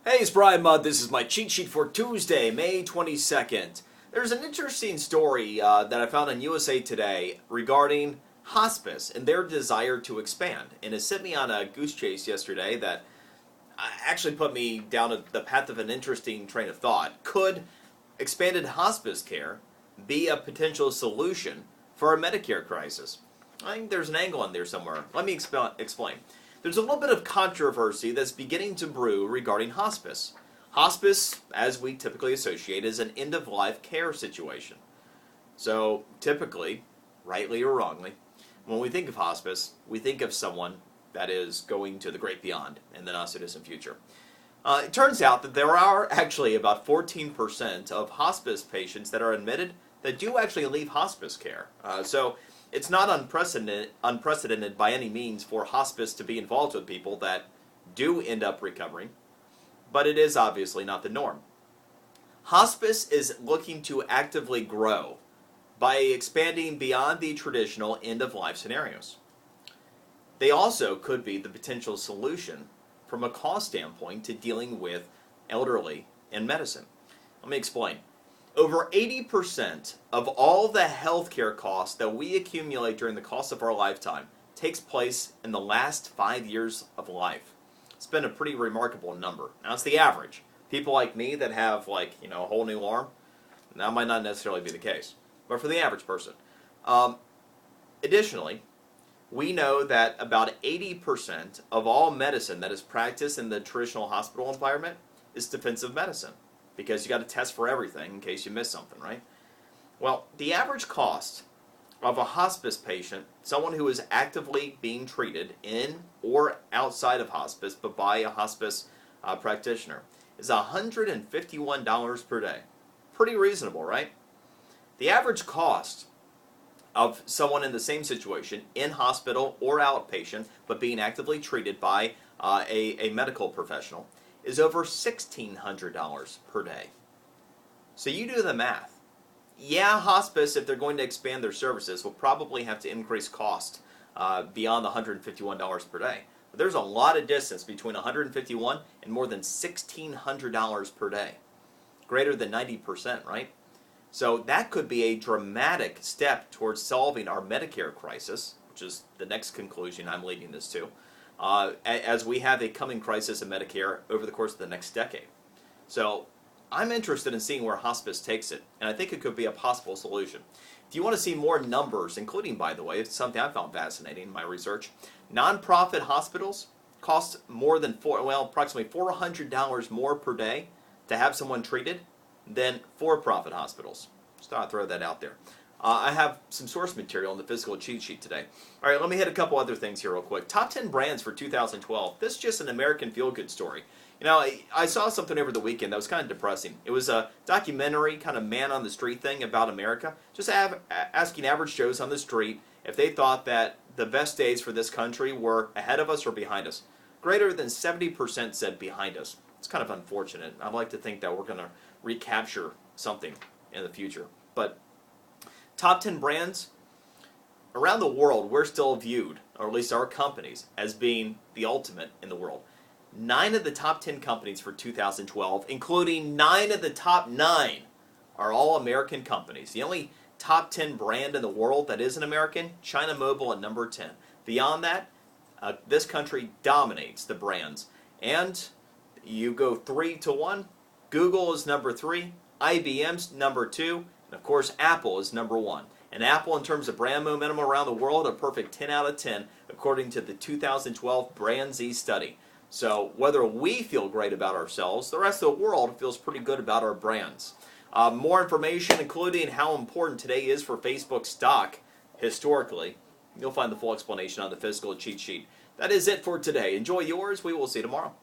Hey, it's Brian Mudd. This is my cheat sheet for Tuesday, May 22nd. There's an interesting story that I found on USA Today regarding hospice and their desire to expand. And it sent me on a goose chase yesterday that actually put me down the path of an interesting train of thought. Could expanded hospice care be a potential solution for a Medicare crisis? I think there's an angle in there somewhere. Let me explain. There's a little bit of controversy that's beginning to brew regarding hospice. Hospice, as we typically associate, is an end-of-life care situation. So typically, rightly or wrongly, when we think of hospice, we think of someone that is going to the great beyond in the not-so-distant future. It turns out that there are actually about 14% of hospice patients that are admitted that do actually leave hospice care. So it's not unprecedented by any means for hospice to be involved with people that do end up recovering, but it is obviously not the norm. Hospice is looking to actively grow by expanding beyond the traditional end-of-life scenarios. They also could be the potential solution from a cost standpoint to dealing with elderly in medicine. Let me explain. Over 80% of all the healthcare costs that we accumulate during the course of our lifetime takes place in the last 5 years of life. It's been a pretty remarkable number. Now, it's the average. People like me that have, a whole new arm, that might not necessarily be the case. But for the average person. Additionally, we know that about 80% of all medicine that is practiced in the traditional hospital environment is defensive medicine, because you got to test for everything in case you miss something, right? Well, the average cost of a hospice patient, someone who is actively being treated in or outside of hospice, but by a hospice practitioner, is $151 per day. Pretty reasonable, right? The average cost of someone in the same situation, in hospital or outpatient, but being actively treated by a medical professional, is over $1,600 per day. So you do the math. Yeah, hospice, if they're going to expand their services, will probably have to increase cost beyond the $151 per day. But there's a lot of distance between $151 and more than $1,600 per day. Greater than 90%, right? So that could be a dramatic step towards solving our Medicare crisis, which is the next conclusion I'm leading this to, as we have a coming crisis in Medicare over the course of the next decade. So I'm interested in seeing where hospice takes it, and I think it could be a possible solution. If you want to see more numbers, including, by the way, it's something I found fascinating in my research, nonprofit hospitals cost more than approximately $400 more per day to have someone treated than for-profit hospitals. Just thought I'd throw that out there. I have some source material in the physical cheat sheet today. All right, let me hit a couple other things here real quick. Top 10 brands for 2012. This is just an American feel-good story. You know, I saw something over the weekend that was kind of depressing. It was a documentary, kind of man-on-the-street thing about America, just asking average Joes on the street if they thought that the best days for this country were ahead of us or behind us. Greater than 70% said behind us. It's kind of unfortunate. I'd like to think that we're going to recapture something in the future. But top 10 brands, around the world, we're still viewed, or at least our companies, as being the ultimate in the world. 9 of the top 10 companies for 2012, including 9 of the top 9, are all American companies. The only top 10 brand in the world that isn't American, China Mobile at number 10. Beyond that, this country dominates the brands. And you go 3 to 1, Google is number 3, IBM's number 2, and of course Apple is number 1. And Apple, in terms of brand momentum around the world, a perfect 10 out of 10 according to the 2012 Brand Z study. So whether we feel great about ourselves, the rest of the world feels pretty good about our brands. More information, including how important today is for Facebook stock historically, you'll find the full explanation on the physical cheat sheet. That is it for today. Enjoy yours. We will see you tomorrow.